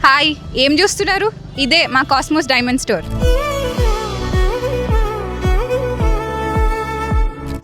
Hi, ఏం చూస్తున్నారు? ఇదే మా cosmos diamond store.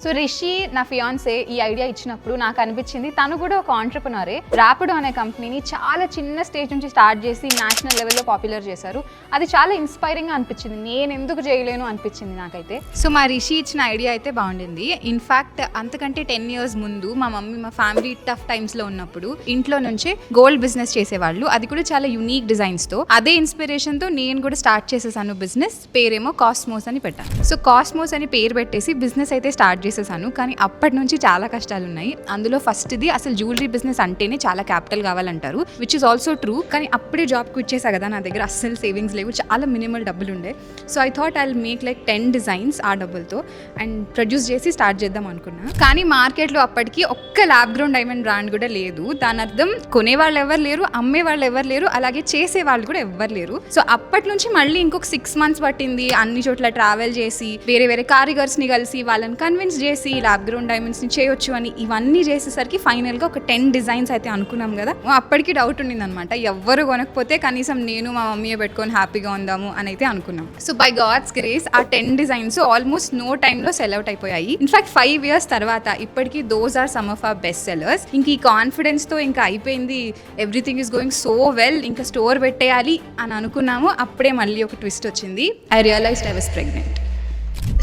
So Rishi నా ఫియాన్సే ఈ ఐడియా ఇచ్చినప్పుడు నాకు అనిపించింది తను కూడా ఒక ఆంట్రప్రనరే. ర్యాపిడో అనే కంపెనీని చాలా చిన్న స్టేజ్ నుంచి స్టార్ట్ చేసి నేషనల్ లెవెల్లో పాపులర్ చేశారు. అది చాలా ఇన్స్పైరింగ్గా అనిపించింది. నేను ఎందుకు చేయలేను అనిపించింది నాకైతే. సో మా రిషి ఇచ్చిన ఐడియా అయితే బాగుండింది. ఇన్ఫ్యాక్ట్ అంతకంటే 10 years ముందు మా మమ్మీ మా ఫ్యామిలీ టఫ్ టైమ్స్లో ఉన్నప్పుడు ఇంట్లో నుంచే గోల్డ్ బిజినెస్ చేసేవాళ్ళు. అది కూడా చాలా యూనిక్ డిజైన్స్తో. అదే ఇన్స్పిరేషన్తో నేను కూడా స్టార్ట్ చేసేసాను బిజినెస్. పేరేమో కాస్మోస్ అని పెట్టాను. సో కాస్మోస్ అని పేరు పెట్టేసి బిజినెస్ అయితే స్టార్ట్ చేసేసాను. కానీ అప్పటి నుంచి చాలా కష్టాలు ఉన్నాయి. అందులో ఫస్ట్ది అసలు జ్యువెలరీ బిజినెస్ అంటేనే చాలా క్యాపిటల్ కావాలంటారు, విచ్ ఇస్ ఆల్సో ట్రూ. కానీ అప్పుడే జాబ్ క్విట్ చేసా కదా, నా దగ్గర అస్సలు సేవింగ్స్ లేవు, చాలా మినిమల్ డబ్బులు ఉండే. So I thought I make like 10 designs ఆ డబ్బులతో అండ్ ప్రొడ్యూస్ చేసి స్టార్ట్ చేద్దాం అనుకున్నా. కానీ మార్కెట్లో అప్పటికి ఒక్క ల్యాబ్ గ్రౌండ్ డైమండ్ బ్రాండ్ కూడా లేదు. దాని అర్థం కొనేవాళ్ళు ఎవరు లేరు, అమ్మే వాళ్ళు ఎవరు లేరు, అలాగే చేసే వాళ్ళు కూడా ఎవరు లేరు. సో అప్పటి నుంచి మళ్ళీ ఇంకొక 6 months పట్టింది. అన్ని చోట్ల ట్రావెల్ చేసి వేరే వేరే కారిగర్స్ని కలిసి వాళ్ళని కన్విన్స్ చేసి ల్యాబ్ గ్రౌండ్ డైమండ్స్ ని చేయొచ్చు అని ఇవన్నీ చేసేసరికి ఫైనల్ గా ఒక 10 డిజైన్స్ అయితే అనుకున్నాం కదా. అప్పటికి డౌట్ ఉండింది అనమాట, ఎవ్వరు కొనకపోతే కనీసం నేను మా మమ్మీ పెట్టుకొని హ్యాపీగా ఉందాము అని అయితే అనుకున్నాం. సో బై గాడ్స్ గ్రేస్ ఆ 10 డిజైన్స్ ఆల్మోస్ట్ నో టైంలో సెల్ అవుట్ అయిపోయాయి. ఇన్ఫాక్ట్ 5 years తర్వాత ఇప్పటికీ those are some of our best sellers. ఇంక ఈ కాన్ఫిడెన్స్ తో ఇంకా అయిపోయింది, everything is going so well, ఇంకా స్టోర్ పెట్టేయాలి అని అనుకున్నాము. అప్పుడే మళ్ళీ ఒక ట్విస్ట్ వచ్చింది. I realized I was pregnant.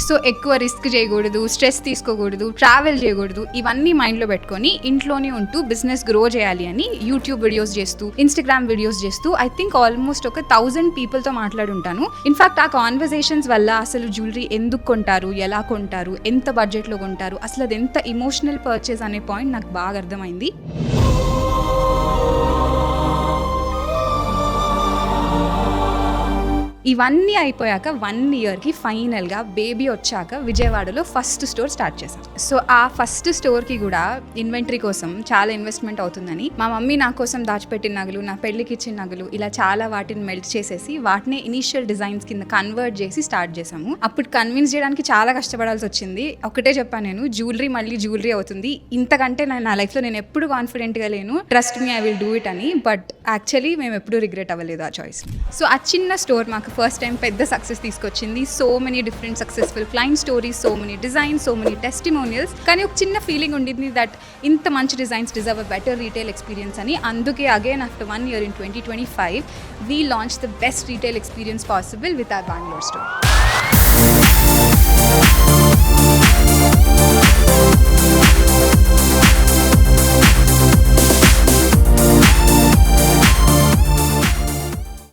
So ఎక్కువ రిస్క్ చేయకూడదు, స్ట్రెస్ తీసుకోకూడదు, ట్రావెల్ చేయకూడదు, ఇవన్నీ మైండ్లో పెట్టుకొని ఇంట్లోనే ఉంటూ బిజినెస్ గ్రో చేయాలి అని యూట్యూబ్ వీడియోస్ చేస్తూ, ఇన్స్టాగ్రామ్ వీడియోస్ చేస్తూ ఐ థింక్ ఆల్మోస్ట్ ఒక 1000 పీపుల్తో మాట్లాడుంటాను. ఇన్ఫాక్ట్ ఆ కాన్వర్సేషన్స్ వల్ల అసలు జ్యువెలరీ ఎందుకు కొంటారు, ఎలా కొంటారు, ఎంత బడ్జెట్లో కొంటారు, అసలు అది ఎంత ఇమోషనల్ పర్చేస్ అనే పాయింట్ నాకు బాగా అర్థమైంది. ఇవన్నీ అయిపోయాక 1 yearకి ఫైనల్గా బేబీ వచ్చాక విజయవాడలో ఫస్ట్ స్టోర్ స్టార్ట్ చేశాను. సో ఆ ఫస్ట్ స్టోర్కి కూడా ఇన్వెంటరీ కోసం చాలా ఇన్వెస్ట్మెంట్ అవుతుందని మా మమ్మీ నా కోసం దాచిపెట్టిన నగలు, నా పెళ్లికి ఇచ్చిన నగలు, ఇలా చాలా వాటిని మెల్ట్ చేసేసి వాటిని ఇనీషియల్ డిజైన్స్ కింద కన్వర్ట్ చేసి స్టార్ట్ చేసాము. అప్పుడు కన్విన్స్ చేయడానికి చాలా కష్టపడాల్సి వచ్చింది. ఒకటే చెప్పాను నేను, జ్యువెలరీ మళ్ళీ జ్యువెలరీ అవుతుంది, ఇంతకంటే నా లైఫ్లో నేను ఎప్పుడు కాన్ఫిడెంట్గా లేను, trust me I will do it అని. బట్ యాక్చువల్లీ మేము ఎప్పుడూ రిగ్రెట్ అవ్వలేదు ఆ చాయిస్. సో ఆ చిన్న స్టోర్ మాకు ఫస్ట్ టైం పెద్ద సక్సెస్ తీసుకొచ్చింది. So many different successful client stories, so many designs, so many testimonials. కానీ ఒక చిన్న ఫీలింగ్ ఉండింది దట్ ఇంత మంచి designs deserve a better retail experience అని. అందుకే again after 1 year in 2025 we launched the best retail experience possible with our Bangalore store.